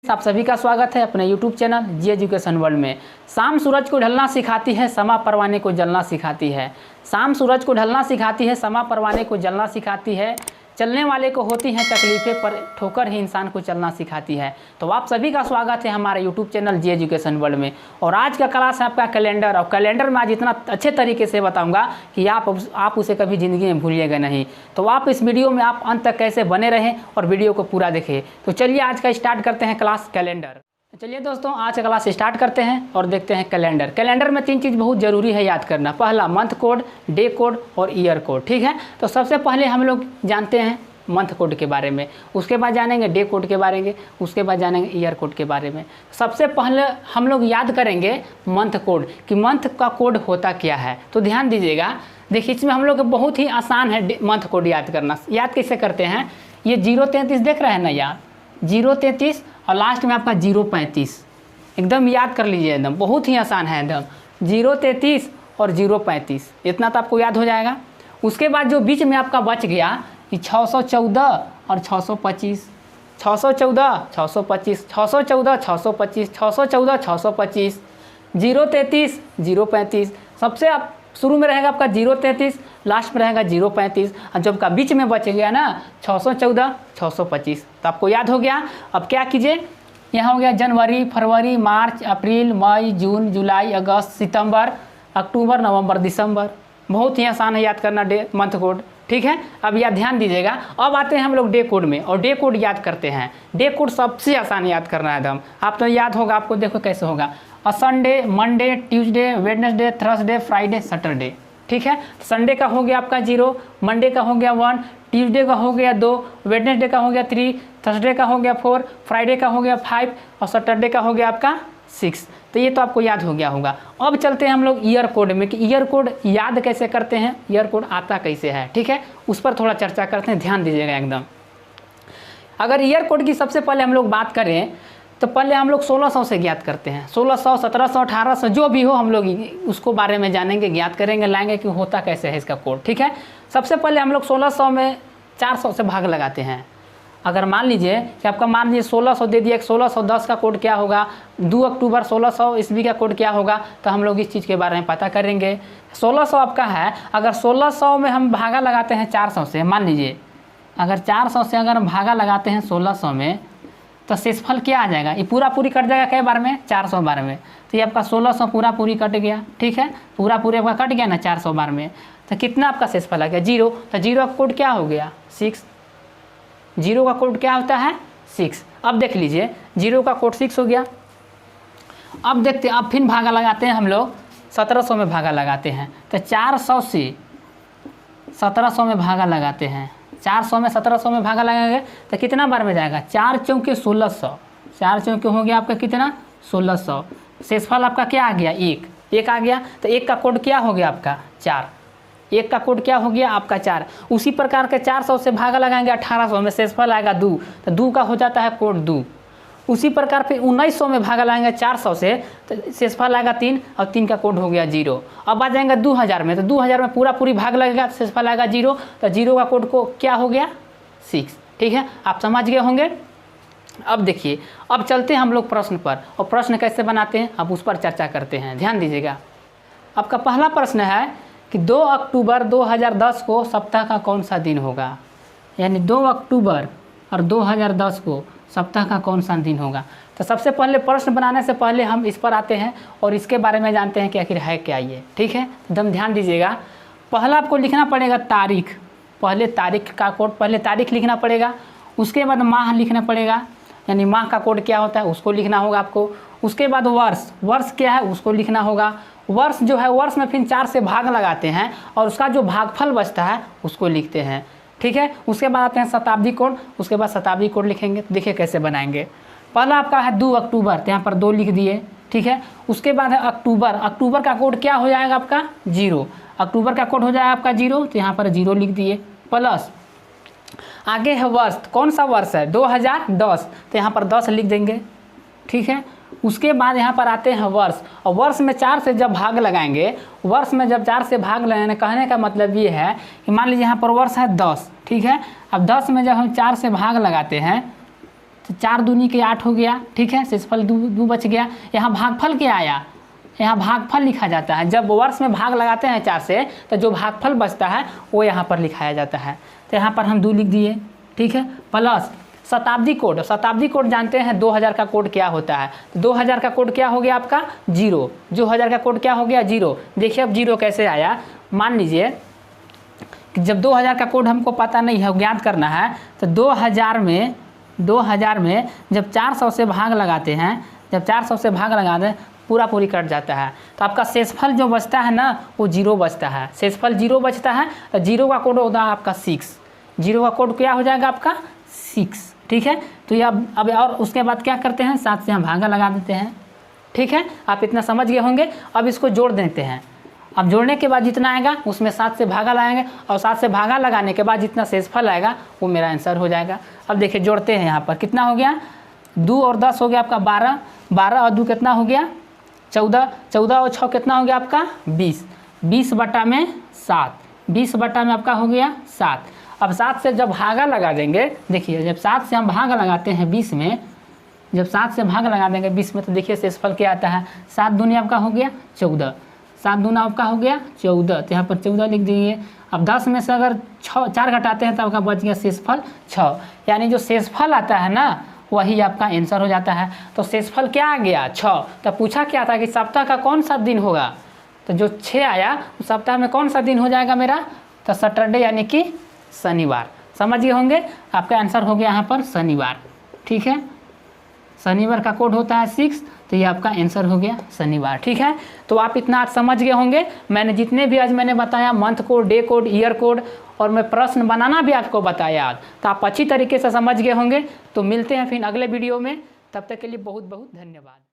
आप सभी का स्वागत है अपने YouTube चैनल जी एजुकेशन वर्ल्ड में। शाम सूरज को ढलना सिखाती है, समा परवाने को जलना सिखाती है। शाम सूरज को ढलना सिखाती है, समा परवाने को जलना सिखाती है। चलने वाले को होती हैं तकलीफ़ें, पर ठोकर ही इंसान को चलना सिखाती है। तो आप सभी का स्वागत है हमारे YouTube चैनल जी एजुकेशन वर्ल्ड में। और आज का क्लास है आपका कैलेंडर, और कैलेंडर में आज इतना अच्छे तरीके से बताऊंगा कि आप उसे कभी ज़िंदगी में भूलिएगा नहीं। तो आप इस वीडियो में आप अंत तक कैसे बने रहें और वीडियो को पूरा देखें। तो चलिए आज का स्टार्ट करते हैं क्लास कैलेंडर। चलिए दोस्तों, आज का क्लास स्टार्ट करते हैं और देखते हैं कैलेंडर। कैलेंडर में 3 चीज़ बहुत ज़रूरी है याद करना। पहला मंथ कोड, डे कोड और ईयर कोड। ठीक है, तो सबसे पहले हम लोग जानते हैं मंथ कोड के बारे में, उसके बाद जानेंगे डे कोड के बारे में, उसके बाद जानेंगे ईयर कोड के बारे में। सबसे पहले हम लोग याद करेंगे मंथ कोड कि मंथ का कोड होता क्या है। तो ध्यान दीजिएगा, देखिए इसमें हम लोग बहुत ही आसान है मंथ कोड याद करना। याद कैसे करते हैं, ये 033 देख रहे हैं ना यार, 033 और लास्ट में आपका 035, एकदम याद कर लीजिए, एकदम बहुत ही आसान है एकदम। 033 और 035 इतना तो आपको याद हो जाएगा। उसके बाद जो बीच में आपका बच गया कि 614 और 625, 614 625, 614 625, 614 625, 033 035। सबसे आप शुरू में रहेगा आपका 033, लास्ट में रहेगा 035, और जब का बीच में बच गया ना 614 625, तो आपको याद हो गया। अब क्या कीजिए, यहाँ हो गया जनवरी, फरवरी, मार्च, अप्रैल, मई, जून, जुलाई, अगस्त, सितंबर, अक्टूबर, नवंबर, दिसंबर। बहुत ही आसान है याद करना डे मंथ कोड। ठीक है, अब याद ध्यान दीजिएगा। अब आते हैं हम लोग डे कोड में, और डे कोड याद करते हैं। डे कोड सबसे आसान याद करना है एकदम। आप तो याद होगा आपको, देखो कैसे होगा। Sunday, Monday, Tuesday, Wednesday, Thursday, Friday, Saturday. ठीक है, संडे का हो गया आपका 0, मंडे का हो गया 1, ट्यूसडे का हो गया 2, वेडनेसडे का हो गया 3, थर्सडे का हो गया 4, फ्राइडे का हो गया 5 और सैटरडे का हो गया आपका 6। तो ये तो आपको याद हो गया होगा। अब चलते हैं हम लोग ईयर कोड में कि ईयर कोड याद कैसे करते हैं, ईयर कोड आता कैसे है। ठीक है, उस पर थोड़ा चर्चा करते हैं, ध्यान दीजिएगा एकदम। अगर ईयर कोड की सबसे पहले हम लोग बात करें तो पहले हम लोग 1600 से ज्ञात करते हैं। 1600, 1700, 1800 जो भी हो, हम लोग उसको बारे में जानेंगे, ज्ञात करेंगे, लाएंगे कि होता कैसे है इसका कोड। ठीक है, सबसे पहले हम लोग 1600 में 400 से भाग लगाते हैं। अगर मान लीजिए कि आपका मान लीजिए 1600 दे दिया, 1610 का कोड क्या होगा, 2 अक्टूबर 1600 ईस्वी का कोड क्या होगा, तो हम लोग इस चीज़ के बारे में पता करेंगे। 1600 आपका है, अगर 1600 में हम भागा लगाते हैं 400 से, मान लीजिए अगर 400 से अगर हम भागा लगाते हैं 1600 में, तो शेषफल क्या आ जाएगा, ये पूरा पूरी कट जाएगा कई बार में, 400 बार में। तो ये आपका 1600 पूरा पूरी कट गया। ठीक है, पूरा पूरी आपका कट गया ना 400 बार में, तो कितना आपका शेषफल आ गया 0। तो 0 का कोड क्या हो गया 6। 0 का कोड क्या होता है 6। अब देख लीजिए 0 का कोड 6 हो गया। अब देखते हैं, अब फिर भागा लगाते हैं हम लोग 1700 में भागा लगाते हैं। तो 400 से 1700 में भागा लगाते हैं, 400 में 1700 में भागा लगाएंगे तो कितना बार में जाएगा, 4 चौके 1600, 4 चौके हो गया आपका कितना 1600। शेषफल आपका क्या आ गया 1 आ गया। तो 1 का कोड क्या हो गया आपका 4, 1 का कोड क्या हो गया आपका 4। उसी प्रकार के 400 से भागा लगाएंगे 1800 में, शेषफल आएगा 2, तो 2 का हो जाता है कोड 2। उसी प्रकार फिर 1900 में भागा लगाएंगे 400 से, तो शेषफल आएगा 3 और 3 का कोड हो गया 0। अब आ जाएंगे 2000 में, तो 2000 में पूरा पूरी भाग लगेगा, शेषफल आएगा 0, तो 0 का कोड को क्या हो गया 6। ठीक है, आप समझ गए होंगे। अब देखिए, अब चलते हैं हम लोग प्रश्न पर, और प्रश्न कैसे बनाते हैं अब उस पर चर्चा करते हैं। ध्यान दीजिएगा, आपका पहला प्रश्न है कि 2 अक्टूबर 2010 को सप्ताह का कौन सा दिन होगा। यानी 2 अक्टूबर और 2010 को सप्ताह का कौन सा दिन होगा। तो सबसे पहले प्रश्न बनाने से पहले हम इस पर आते हैं और इसके बारे में जानते हैं कि आखिर है क्या ये। ठीक है, एकदम ध्यान दीजिएगा। पहला आपको लिखना पड़ेगा तारीख, पहले तारीख का कोड, पहले तारीख लिखना पड़ेगा। उसके बाद माह लिखना पड़ेगा, यानी माह का कोड क्या होता है उसको लिखना होगा आपको। उसके बाद वर्ष, वर्ष क्या है उसको लिखना होगा। वर्ष जो है, वर्ष में फिर 4 से भाग लगाते हैं और उसका जो भागफल बचता है उसको लिखते हैं। ठीक है, उसके बाद आते हैं शताब्दी कोड, उसके बाद शताब्दी कोड लिखेंगे। देखिए कैसे बनाएंगे। पहला आपका है 2 अक्टूबर, तो यहाँ पर 2 लिख दिए। ठीक है, उसके बाद है अक्टूबर, अक्टूबर का कोड क्या हो जाएगा आपका 0, अक्टूबर का कोड हो जाएगा आपका 0, तो यहाँ पर 0 लिख दिए। प्लस आगे है वर्ष, कौन सा वर्ष है 2010, तो यहाँ पर 10 लिख देंगे। ठीक है, उसके बाद यहाँ पर आते हैं वर्ष, और वर्ष में 4 से जब भाग लगाएंगे, वर्ष में जब 4 से भाग लगाने, कहने का मतलब ये है कि मान लीजिए यहाँ पर वर्ष है 10। ठीक है, अब 10 में जब हम 4 से भाग लगाते हैं 4 दूनी के 8 हो गया, ठीक है, शेषफल 2 बच गया। यहाँ भागफल क्या आया, यहाँ भागफल लिखा जाता है। जब वर्ष में भाग लगाते हैं 4 से तो जो भागफल बचता है वो यहाँ पर लिखाया जाता है। तो यहाँ पर हम 2 लिख दिए, ठीक है। प्लस शताब्दी कोड, शताब्दी कोड जानते हैं 2000 का कोड क्या होता है। तो 2000 का कोड क्या हो गया आपका 0, 2000 का कोड क्या हो गया 0। देखिए अब 0 कैसे आया, मान लीजिए कि जब 2000 का कोड हमको पता नहीं है, ज्ञात करना है, तो 2000 में जब 400 से भाग लगाते हैं, जब 400 से भाग लगाते हैं पूरी कट जाता है, तो आपका शेषफल जो बचता है ना वो 0 बचता है। शेषफल 0 बचता है, तो 0 का कोड होता है आपका 6, 0 का कोड क्या हो जाएगा आपका 6, ठीक है। तो ये अब और उसके बाद क्या करते हैं, 7 से हम भागा लगा देते हैं, ठीक है। आप इतना समझ गए होंगे। अब इसको जोड़ देते हैं। अब जोड़ने के बाद जितना आएगा उसमें 7 से भागा लगाएंगे और 7 से भागा लगाने के बाद जितना शेषफल आएगा वो मेरा आंसर हो जाएगा। अब देखिए जोड़ते हैं, यहाँ पर कितना हो गया 2 और 10 हो गया आपका 12, 12 और 2 कितना हो गया 14, 14 और 6 कितना हो गया आपका 20, 20 बटा में 7, 20 बटा में आपका हो गया 7। अब 7 से जब भागा लगा देंगे, देखिए जब 7 से हम भाग लगाते हैं 20 में, जब 7 से भाग लगा देंगे 20 में, तो देखिए शेषफल क्या आता है 7 दूनी आपका हो गया 14, 7 दूना आपका हो गया 14, तो यहाँ पर 14 लिख दीजिए। अब 10 में से अगर 4 घटाते हैं तो आपका बच गया शेषफल 6, यानी जो शेषफल आता है ना वही आपका आंसर हो जाता है। तो शेषफल क्या आ गया 6। तो पूछा क्या था कि सप्ताह का कौन सा दिन होगा, तो जो 6 आया उस सप्ताह में कौन सा दिन हो जाएगा मेरा, तो सैटरडे यानी कि शनिवार। समझ गए होंगे, आपका आंसर हो गया यहाँ पर शनिवार, ठीक है। शनिवार का कोड होता है 6, तो ये आपका आंसर हो गया शनिवार, ठीक है। तो आप इतना आज समझ गए होंगे। मैंने जितने भी आज मैंने बताया month code, day code, year code और मैं प्रश्न बनाना भी आपको बताया आज, तो आप अच्छी तरीके से समझ गए होंगे। तो मिलते हैं फिर अगले वीडियो में, तब तक के लिए बहुत बहुत धन्यवाद।